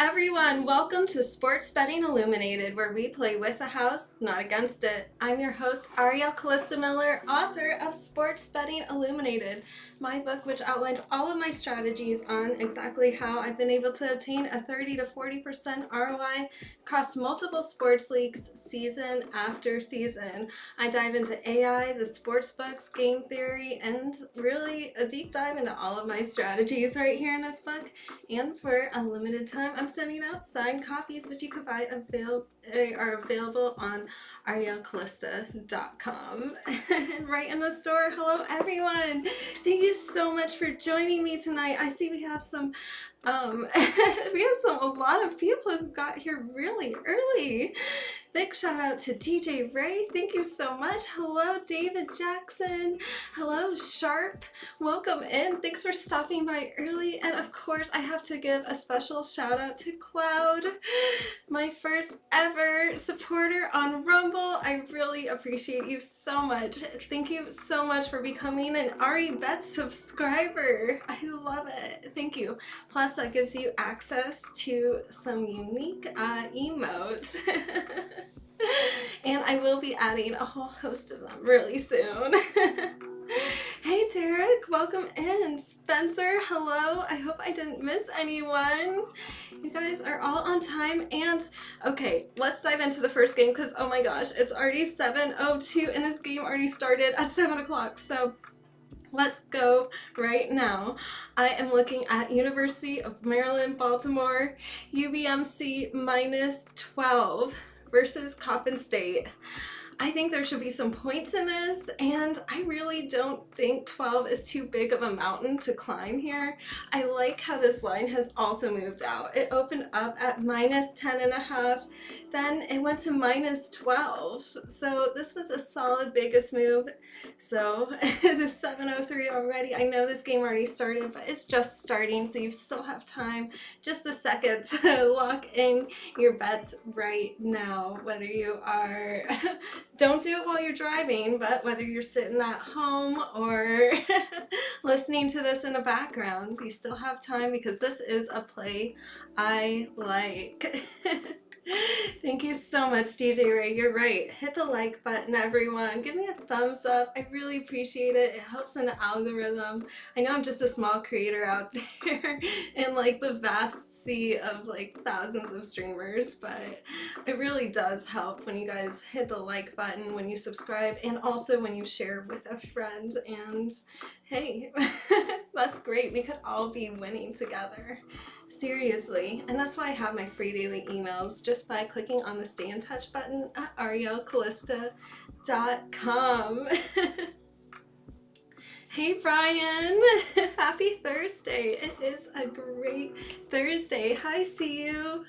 everyone, welcome to Sports Betting Illuminated, where we play with the house, not against it. I'm your host, Ariel Calista Miller, author of Sports Betting Illuminated, my book which outlines all of my strategies on exactly how I've been able to attain a 30 to 40% ROI across multiple sports leagues season after season. I dive into AI, the sports books, game theory, and really a deep dive into all of my strategies right here in this book. And for a limited time, I'm sending out signed copies, which you could buy are available on arielcalista.com. Right in the store. Hello, everyone. Thank you so much for joining me tonight. I see we have a lot of people who got here really early. Big shout out to DJ Ray. Thank you so much. Hello, David Jackson. Hello, Sharp. Welcome in. Thanks for stopping by early. And of course, I have to give a special shout out to Cloud, my first ever supporter on Rumble. I really appreciate you so much. Thank you so much for becoming an Ari Bet subscriber. I love it. Thank you. Plus, that gives you access to some unique emotes. And I will be adding a whole host of them really soon. Hey Derek, welcome in. Spencer, hello. I hope I didn't miss anyone. You guys are all on time. And okay, let's dive into the first game because oh my gosh, it's already 7:02 and this game already started at 7 o'clock. So let's go right now. I am looking at University of Maryland, Baltimore, UBMC -12 versus Coppin State. I think there should be some points in this, and I really don't think 12 is too big of a mountain to climb here. I like how this line has also moved out. It opened up at -10.5, then it went to -12. So this was a solid Vegas move. So it is 7:03 already. I know this game already started, but it's just starting, so you still have time, just a second to lock in your bets right now, whether you are don't do it while you're driving, but whether you're sitting at home or listening to this in the background, you still have time because this is a play I like. Thank you so much, DJ Ray. You're right. Hit the like button, everyone. Give me a thumbs up. I really appreciate it. It helps in the algorithm. I know I'm just a small creator out there in like the vast sea of like thousands of streamers, but it really does help when you guys hit the like button, when you subscribe, and also when you share with a friend. And hey, that's great. We could all be winning together. Seriously. And that's why I have my free daily emails just by clicking on the stay in touch button at arielcalista.com. Hey Brian, happy Thursday. It is a great Thursday. Hi, see you.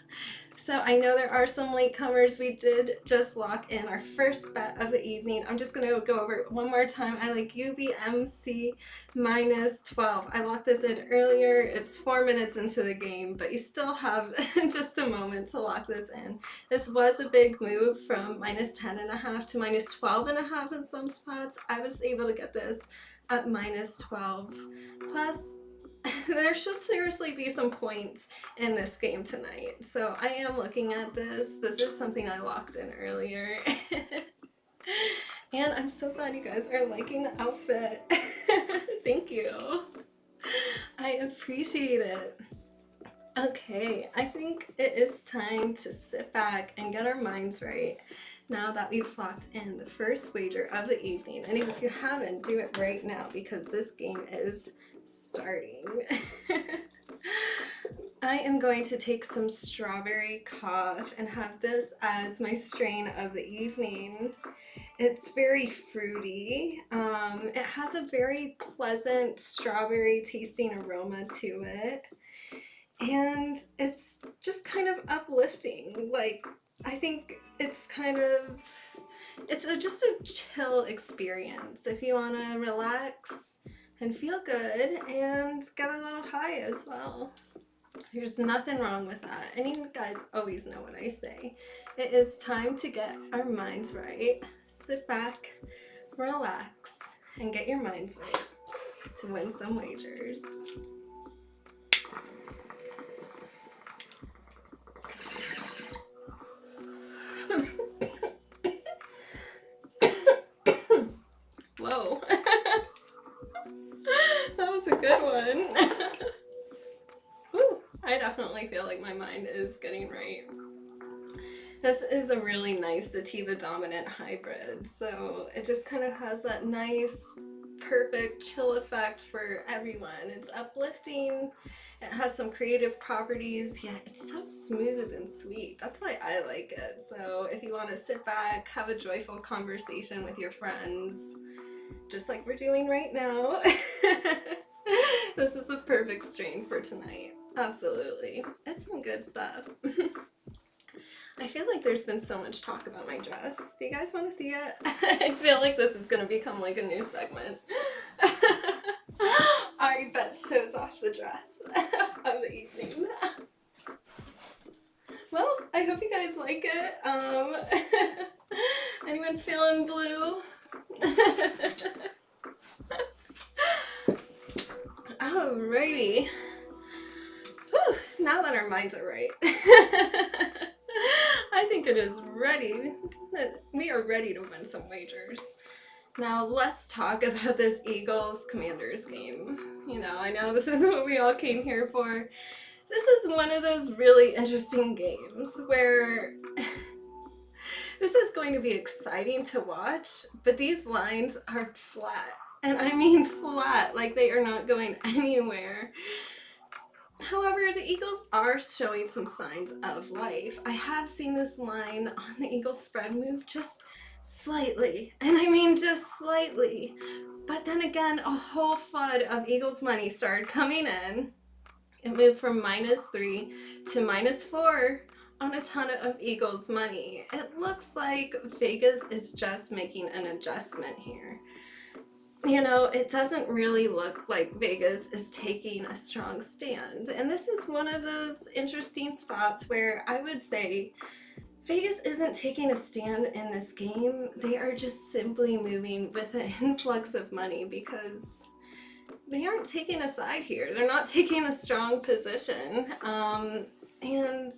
So I know there are some latecomers. We did just lock in our first bet of the evening. I'm just going to go over it one more time. I like UBMC -12. I locked this in earlier. It's 4 minutes into the game, but you still have just a moment to lock this in. This was a big move from -10.5 to -12.5 in some spots. I was able to get this at -12. Plus, there should seriously be some points in this game tonight. So I am looking at this. This is something I locked in earlier. And I'm so glad you guys are liking the outfit. Thank you. I appreciate it. Okay, I think it is time to sit back and get our minds right now that we've locked in the first wager of the evening. And if you haven't, do it right now because this game is starting. I am going to take some strawberry cough and have this as my strain of the evening. It's very fruity. It has a very pleasant strawberry tasting aroma to it. And it's just kind of uplifting. Like, I think it's kind of, just a chill experience if you want to relax and feel good and get a little high as well. There's nothing wrong with that. And you guys always know what I say. It is time to get our minds right. Sit back, relax, and get your minds right to win some wagers. feel like my mind is getting right. This is a really nice sativa dominant hybrid, so it just kind of has that nice, perfect chill effect for everyone. It's uplifting, it has some creative properties, yet it's so smooth and sweet. That's why I like it. So if you want to sit back, have a joyful conversation with your friends, just like we're doing right now, this is a perfect strain for tonight. Absolutely. It's some good stuff. I feel like there's been so much talk about my dress. Do you guys want to see it? I feel like this is going to become like a new segment. Ari Bet shows off the dress of the evening. Well, I hope you guys like it. Anyone feeling blue? Alrighty. Whew, now that our minds are right. I think it is ready. We are ready to win some wagers. Now let's talk about this Eagles-Commanders game. You know, I know this isn't what we all came here for. This is one of those really interesting games where this is going to be exciting to watch, but these lines are flat. And I mean flat, like they are not going anywhere. However, the Eagles are showing some signs of life. I have seen this line on the Eagles spread move just slightly, and I mean just slightly. But then again, a whole flood of Eagles money started coming in. It moved from -3 to -4 on a ton of Eagles money. It looks like Vegas is just making an adjustment here. You know, it doesn't really look like Vegas is taking a strong stand. And this is one of those interesting spots where I would say Vegas isn't taking a stand in this game. They are just simply moving with an influx of money because they aren't taking a side here. They're not taking a strong position. And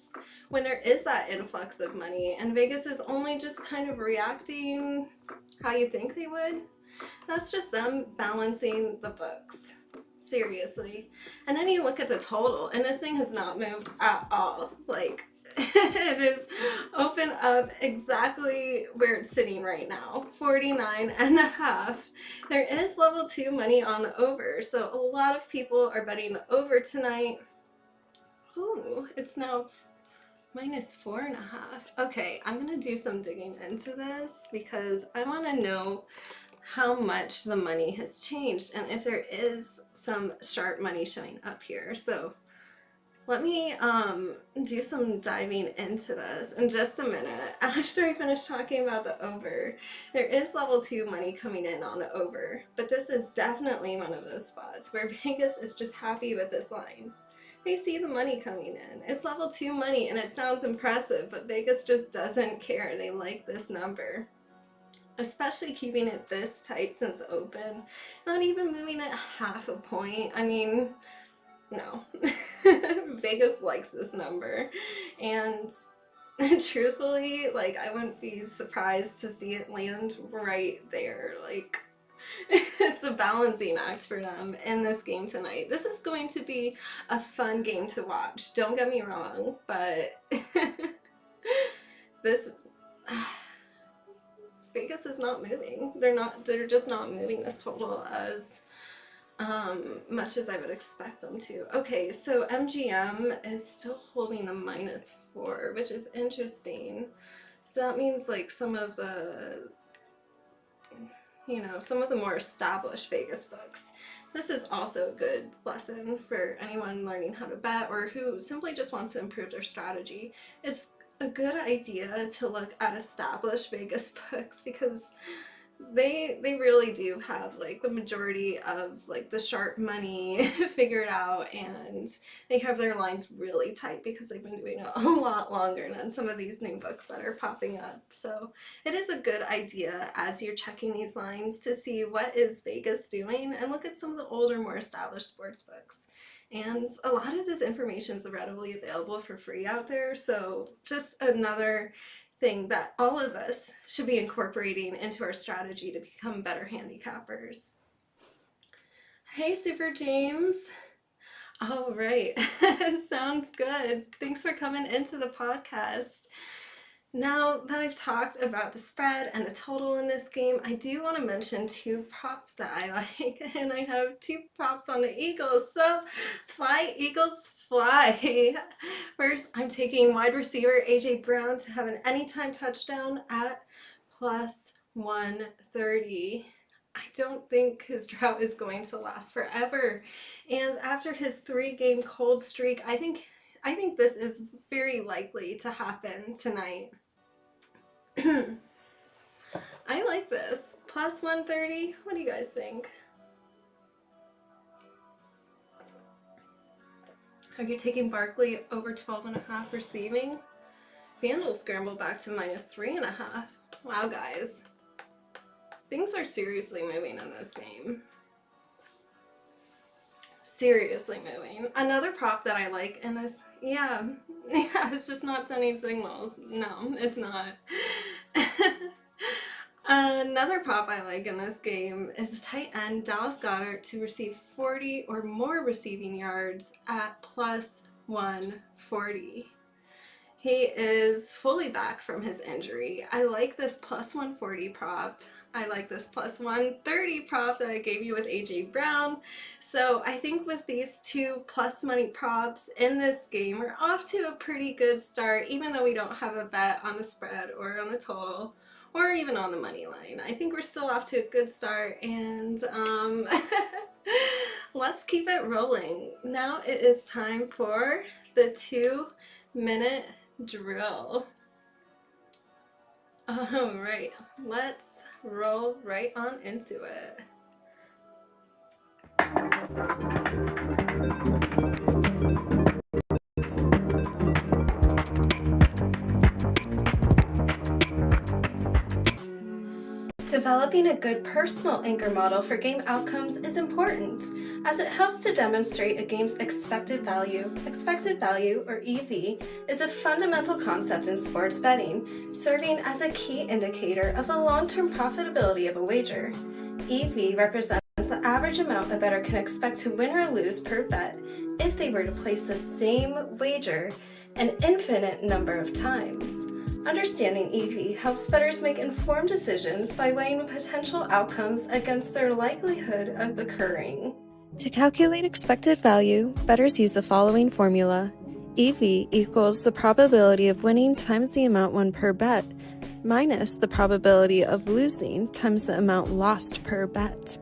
when there is that influx of money and Vegas is only just kind of reacting how you think they would, that's just them balancing the books. Seriously. And then you look at the total, and this thing has not moved at all. Like, it is open up exactly where it's sitting right now, 49.5. There is level 2 money on the over, so a lot of people are betting the over tonight. Ooh, it's now -4.5. Okay, I'm gonna do some digging into this because I want to know how much the money has changed and if there is some sharp money showing up here. So let me do some diving into this in just a minute. After I finish talking about the over, there is level 2 money coming in on the over, but this is definitely one of those spots where Vegas is just happy with this line. They see the money coming in. It's level 2 money and it sounds impressive, but Vegas just doesn't care. They like this number. Especially keeping it this tight since open, not even moving it half a point. I mean, no. Vegas likes this number, and truthfully, like, I wouldn't be surprised to see it land right there. Like, it's a balancing act for them in this game tonight. This is going to be a fun game to watch, don't get me wrong, but this Vegas is not moving. They're just not moving this total as much as I would expect them to. Okay, so MGM is still holding a -4, which is interesting. So that means like some of the, you know, some of the more established Vegas books. This is also a good lesson for anyone learning how to bet or who simply just wants to improve their strategy. It's a good idea to look at established Vegas books because they really do have like the majority of like the sharp money figured out, and they have their lines really tight because they've been doing it a lot longer than some of these new books that are popping up. So it is a good idea as you're checking these lines to see what is Vegas doing and look at some of the older, more established sports books. And a lot of this information is readily available for free out there, so just another thing that all of us should be incorporating into our strategy to become better handicappers. Hey, Super James. All right. Sounds good. Thanks for coming into the podcast. Now that I've talked about the spread and the total in this game, I do want to mention two props that I like, and I have two props on the Eagles. So, fly, Eagles, fly. First, I'm taking wide receiver AJ Brown to have an anytime touchdown at plus 130. I don't think his drought is going to last forever. And after his 3-game cold streak, I think this is very likely to happen tonight. I like this. Plus 130. What do you guys think? Are you taking Barkley over 12.5 receiving? FanDuel scrambled back to minus 3.5. Wow, guys. Things are seriously moving in this game. Seriously moving. Another prop that I like in this, yeah, it's just not sending signals. No, it's not. Another prop I like in this game is the tight end Dallas Goedert to receive 40 or more receiving yards at plus 140. He is fully back from his injury. I like this plus 140 prop. I like this plus 130 prop that I gave you with AJ Brown. So I think with these two plus money props in this game, we're off to a pretty good start, even though we don't have a bet on the spread or on the total or even on the money line. I think we're still off to a good start, and let's keep it rolling. Now it is time for the 2-minute drill. All right, let's roll right on into it. Developing a good personal anchor model for game outcomes is important, as it helps to demonstrate a game's expected value. Expected value, or EV, is a fundamental concept in sports betting, serving as a key indicator of the long-term profitability of a wager. EV represents the average amount a bettor can expect to win or lose per bet if they were to place the same wager an infinite number of times. Understanding EV helps bettors make informed decisions by weighing potential outcomes against their likelihood of occurring. To calculate expected value, bettors use the following formula. EV equals the probability of winning times the amount won per bet, minus the probability of losing times the amount lost per bet.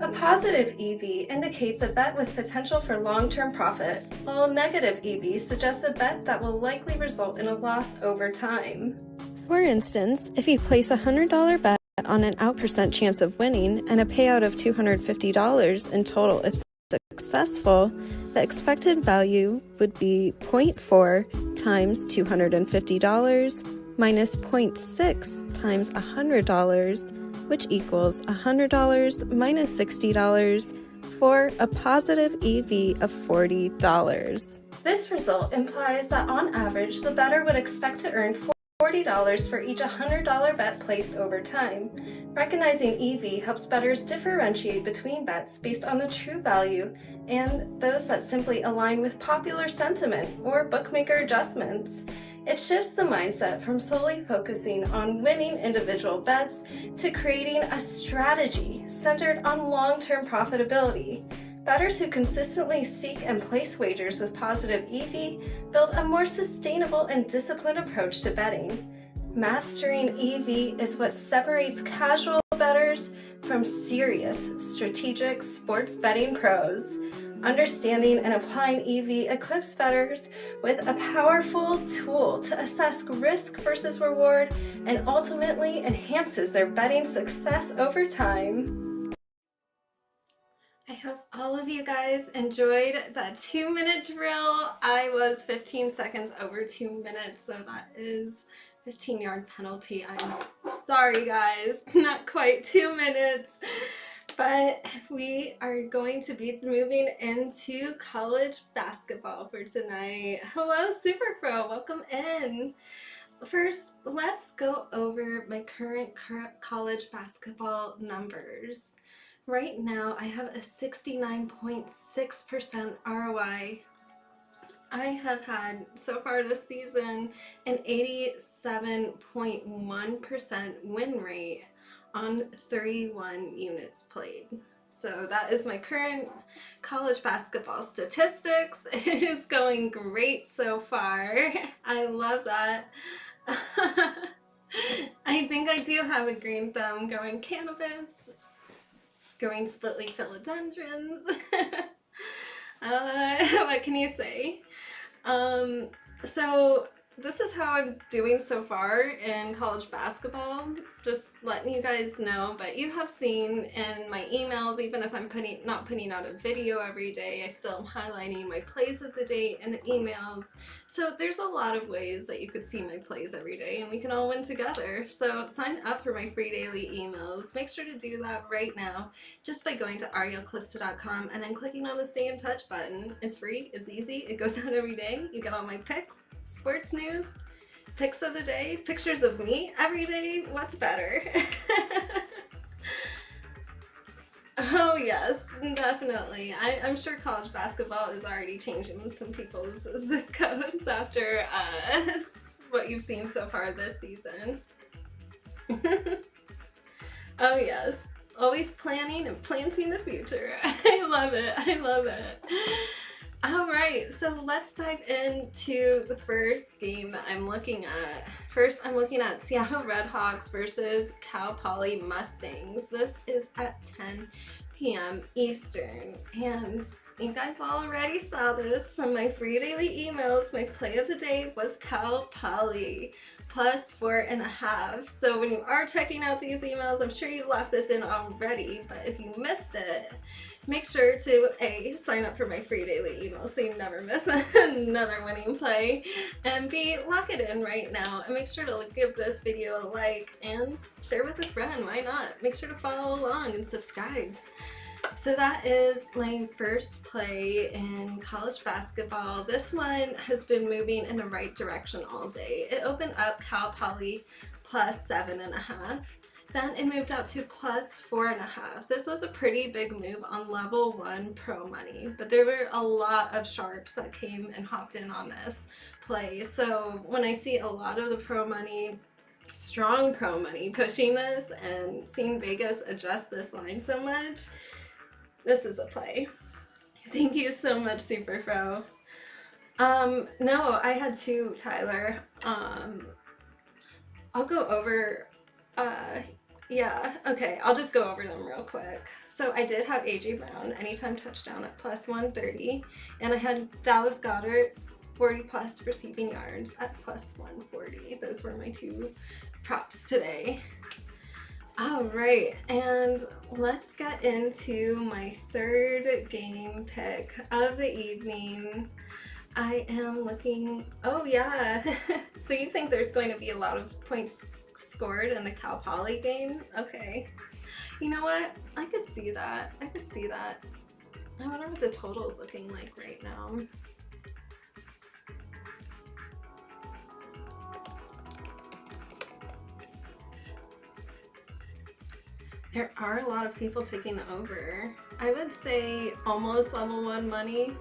A positive EV indicates a bet with potential for long-term profit, while a negative EV suggests a bet that will likely result in a loss over time. For instance, if you place a $100 bet on an out% chance of winning and a payout of $250 in total if successful, the expected value would be 0.4 times $250 minus 0.6 times $100, which equals $100 minus $60 for a positive EV of $40. This result implies that on average, the bettor would expect to earn $40 for each $100 bet placed over time. Recognizing EV helps bettors differentiate between bets based on the true value and those that simply align with popular sentiment or bookmaker adjustments. It shifts the mindset from solely focusing on winning individual bets to creating a strategy centered on long-term profitability. Bettors who consistently seek and place wagers with positive EV build a more sustainable and disciplined approach to betting. Mastering EV is what separates casual bettors from serious, strategic sports betting pros. Understanding and applying EV equips bettors with a powerful tool to assess risk versus reward and ultimately enhances their betting success over time. I hope all of you guys enjoyed that 2-minute drill. I was 15 seconds over 2 minutes, so that is 15-yard penalty. I'm sorry, guys, not quite 2 minutes. But we are going to be moving into college basketball for tonight. Hello, Super Pro, welcome in. First, let's go over my current college basketball numbers. Right now, I have a 69.6% ROI. I have had, so far this season, an 87.1% win rate on 31 units played. So that is my current college basketball statistics. It is going great so far. I love that. I think I do have a green thumb growing cannabis, growing split leaf philodendrons. What can you say? So this is how I'm doing so far in college basketball. Just letting you guys know, but you have seen in my emails, even if I'm not putting out a video every day, I still am highlighting my plays of the day in the emails. So there's a lot of ways that you could see my plays every day and we can all win together. So sign up for my free daily emails. Make sure to do that right now just by going to arielcalista.com and then clicking on the stay in touch button. It's free, it's easy, it goes out every day. You get all my picks, sports news, picks of the day, pictures of me every day. What's better? Oh yes, definitely. I'm sure college basketball is already changing some people's zip codes after what you've seen so far this season. Oh yes, always planning and planting the future. I love it, I love it. Alright, so let's dive into the first game that I'm looking at. First, I'm looking at Seattle Redhawks versus Cal Poly Mustangs. This is at 10 p.m. Eastern. And you guys already saw this from my free daily emails. My play of the day was Cal Poly plus 4.5. So when you are checking out these emails, I'm sure you left this in already, but if you missed it, make sure to A, sign up for my free daily email so you never miss another winning play, and B, lock it in right now and make sure to give this video a like and share with a friend. Why not? Make sure to follow along and subscribe. So that is my first play in college basketball. This one has been moving in the right direction all day. It opened up Cal Poly plus 7.5. Then it moved up to plus 4.5. This was a pretty big move on level 1 pro money, but there were a lot of sharps that came and hopped in on this play. So when I see a lot of the pro money, strong pro money pushing this and seeing Vegas adjust this line so much, this is a play. Thank you so much, Super Fro. No, I had two, Tyler. I'll go over, yeah, okay, I'll just go over them real quick. So I did have AJ Brown, anytime touchdown at plus 130, and I had Dallas Goedert, 40 plus receiving yards at plus 140. Those were my two props today. All right, and let's get into my third game pick of the evening. I am looking, oh yeah, so you think there's going to be a lot of points scored in the Cal Poly game? Okay, you know what, I could see that, I could see that. I wonder what the total is looking like right now. There are a lot of people taking over. I would say almost level 1 money.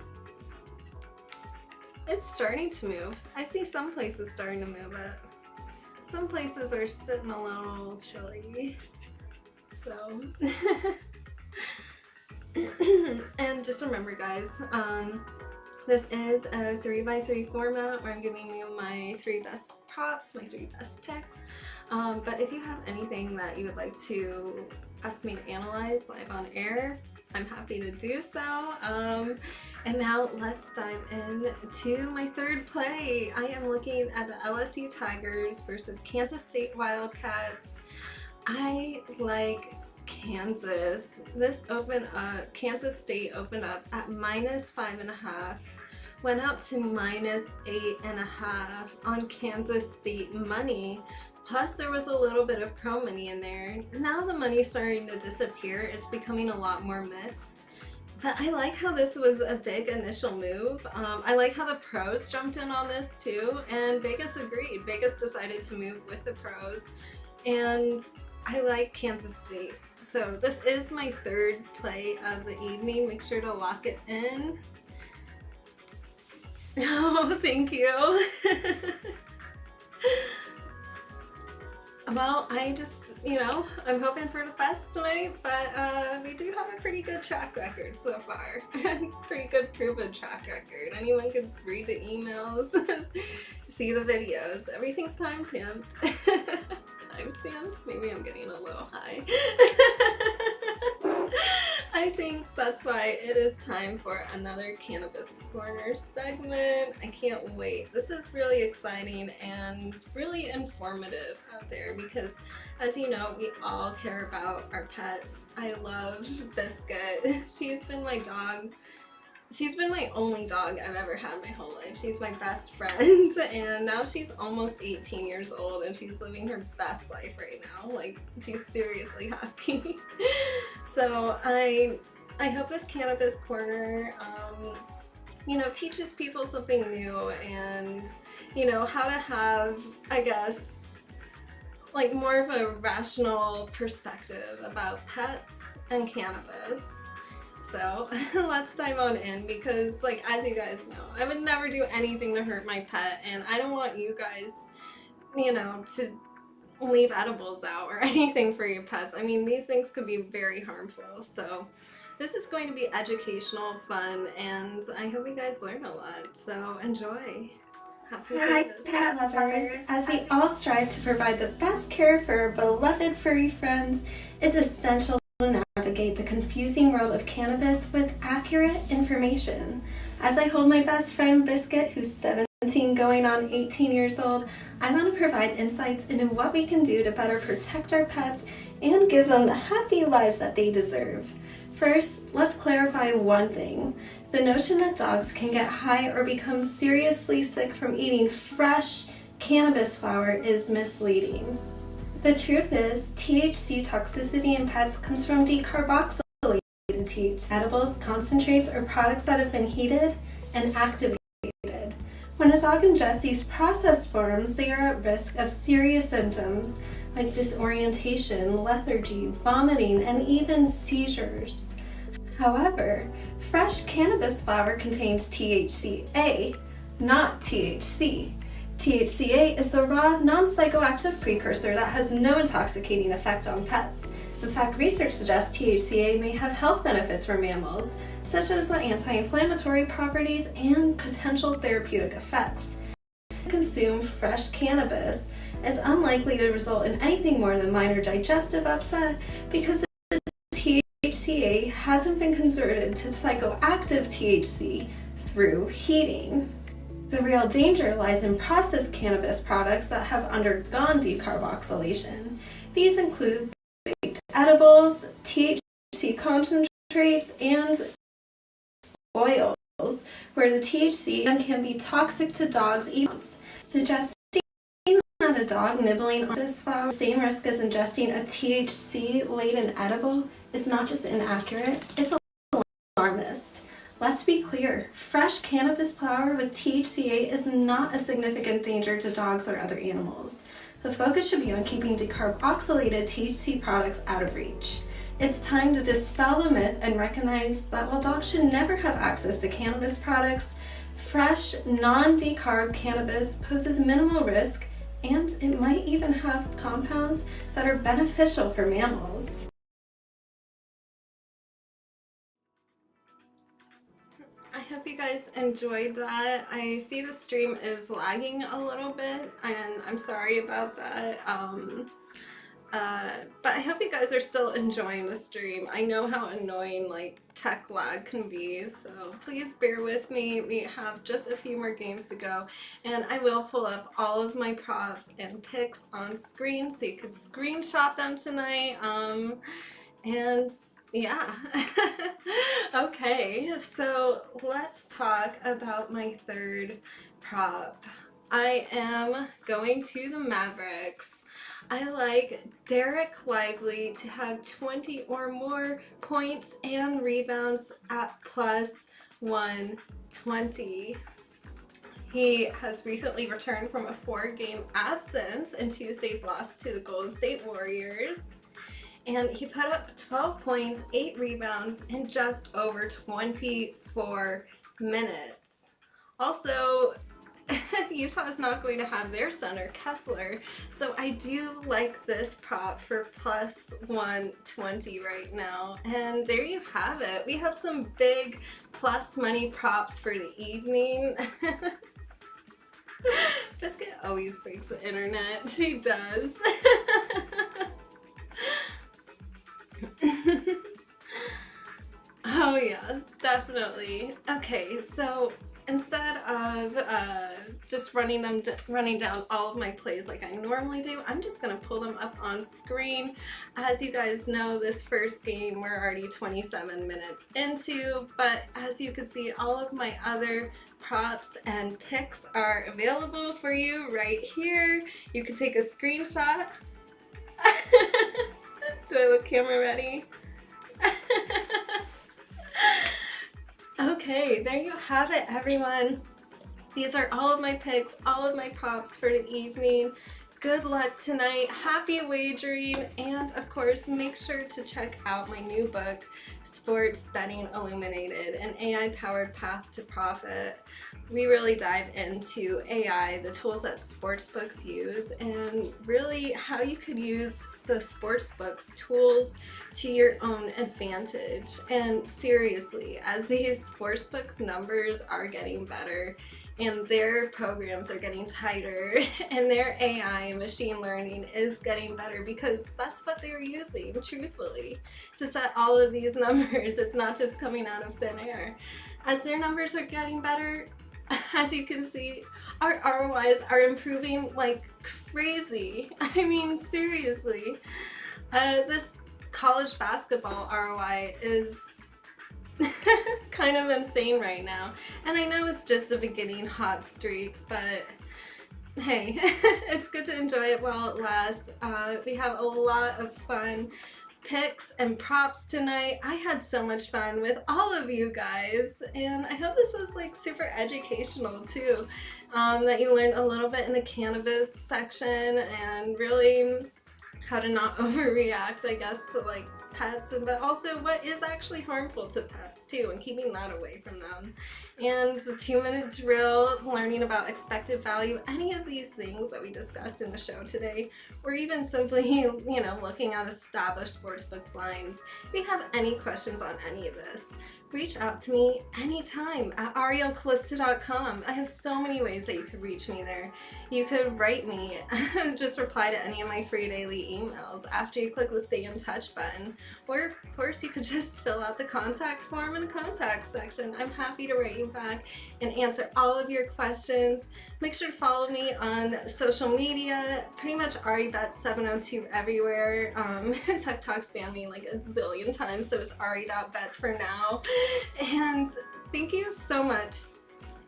It's starting to move. I see some places starting to move it. Some places are sitting a little chilly. So, and just remember guys, this is a 3x3 format where I'm giving you my 3 best props, my 3 best picks. But if you have anything that you would like to ask me to analyze live on air, I'm happy to do so. And now let's dive into my third play. I am looking at the LSU Tigers versus Kansas State Wildcats. I like Kansas. This opened up, Kansas State opened up at minus 5.5. Went out to minus 8.5 on Kansas State money. Plus there was a little bit of pro money in there. Now the money's starting to disappear. It's becoming a lot more mixed. But I like how this was a big initial move. I like how the pros jumped in on this too, and Vegas agreed. Vegas decided to move with the pros, and I like Kansas State. So this is my third play of the evening. Make sure to lock it in. Oh, thank you. Well, I just, I'm hoping for the best tonight, but we do have a pretty good track record so far. Pretty good proven track record. Anyone could read the emails, see the videos. Everything's time-stamped. Time-stamped? Maybe I'm getting a little high. I think that's why it is time for another Cannabis Corner segment. I can't wait. This is really exciting and really informative out there because, as you know, we all care about our pets. I love Biscuit. She's been my dog. She's been my only dog I've ever had my whole life. She's my best friend, and now she's almost 18 years old and she's living her best life right now. Like, she's seriously happy. So I hope this Cannabis Corner, teaches people something new and, how to have, I guess, like more of a rational perspective about pets and cannabis. So let's dive on in because, like, as you guys know, I would never do anything to hurt my pet, and I don't want you guys, to leave edibles out or anything for your pets. I mean, these things could be very harmful. So this is going to be educational, fun, and I hope you guys learn a lot. So enjoy. Hi, pet lovers. As we all strive to provide the best care for our beloved furry friends, it's essential to navigate the confusing world of cannabis with accurate information. As I hold my best friend Biscuit, who's 17 going on 18 years old, I want to provide insights into what we can do to better protect our pets and give them the happy lives that they deserve. First, let's clarify one thing. The notion that dogs can get high or become seriously sick from eating fresh cannabis flower is misleading. The truth is, THC toxicity in pets comes from decarboxylated THC. Edibles, concentrates, or products that have been heated and activated. When a dog ingests these processed forms, they are at risk of serious symptoms like disorientation, lethargy, vomiting, and even seizures. However, fresh cannabis flower contains THCA, not THC. THCA is the raw, non-psychoactive precursor that has no intoxicating effect on pets. In fact, research suggests THCA may have health benefits for mammals, such as the anti-inflammatory properties and potential therapeutic effects. If you consume fresh cannabis, it's unlikely to result in anything more than minor digestive upset because the THCA hasn't been converted to psychoactive THC through heating. The real danger lies in processed cannabis products that have undergone decarboxylation. These include baked edibles, THC concentrates, and oils, where the THC can be toxic to dogs even suggesting that a dog nibbling on this flower has the same risk as ingesting a THC-laden edible is not just inaccurate, it's alarmist. Let's be clear, fresh cannabis flower with THCA is not a significant danger to dogs or other animals. The focus should be on keeping decarboxylated THC products out of reach. It's time to dispel the myth and recognize that while dogs should never have access to cannabis products, fresh, non-decarb cannabis poses minimal risk, and it might even have compounds that are beneficial for mammals. I hope you guys enjoyed that. I see the stream is lagging a little bit, and I'm sorry about that. But I hope you guys are still enjoying the stream. I know how annoying like tech lag can be, so please bear with me. We have just a few more games to go, and I will pull up all of my props and picks on screen so you can screenshot them tonight. And yeah. Okay, so let's talk about my third prop. I am going to the Mavericks. I like Derek Lively to have 20 or more points and rebounds at plus 120. He has recently returned from a 4-game absence in Tuesday's loss to the Golden State Warriors. and he put up 12 points, 8 rebounds in just over 24 minutes. Also, Utah's not going to have their center, Kessler, so I do like this prop for plus 120 right now. And there you have it. We have some big plus money props for the evening. Biscuit always breaks the internet. She does. Oh yes, definitely. Okay, so instead of just running down all of my plays like I normally do, I'm just gonna pull them up on screen. As you guys know, this first game we're already 27 minutes into, but as you can see, all of my other props and picks are available for you right here. You can take a screenshot. Do I look camera ready? Okay, there you have it, everyone. These are all of my picks, all of my props for the evening. Good luck tonight, happy wagering, and of course make sure to check out my new book, Sports Betting Illuminated, an AI-powered path to profit. We really dive into AI, the tools that sportsbooks use, and really how you could use the sportsbooks tools to your own advantage. And seriously, as these sportsbooks numbers are getting better and their programs are getting tighter and their AI and machine learning is getting better, because that's what they're using, truthfully, to set all of these numbers. It's not just coming out of thin air. As their numbers are getting better, as you can see, our ROIs are improving like crazy. I mean, seriously. This college basketball ROI is kind of insane right now. And I know it's just a beginning hot streak, but hey, it's good to enjoy it while it lasts. We have a lot of fun picks and props tonight. I had so much fun with all of you guys, and I hope this was like super educational too, that you learned a little bit in the cannabis section and really how to not overreact, I guess, to like pets, but also what is actually harmful to pets too, and keeping that away from them. And the 2-minute drill, learning about expected value, any of these things that we discussed in the show today, or even simply, you know, looking at established sportsbooks lines. If you have any questions on any of this, reach out to me anytime at arielcalista.com. I have so many ways that you could reach me there. You could write me, just reply to any of my free daily emails after you click the stay in touch button. Or of course you could just fill out the contact form in the contact section. I'm happy to write you back and answer all of your questions. Make sure to follow me on social media, pretty much AriBets702 everywhere. TikTok's banned me like a zillion times, so it's Ari.bets for now. And thank you so much,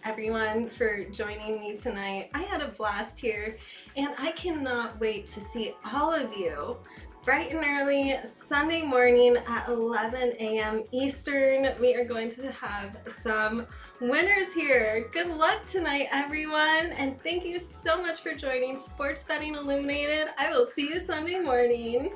everyone, for joining me tonight. I had a blast here, and I cannot wait to see all of you bright and early Sunday morning at 11 a.m. Eastern. We are going to have some winners here. Good luck tonight, everyone, and thank you so much for joining Sports Betting Illuminated. I will see you Sunday morning.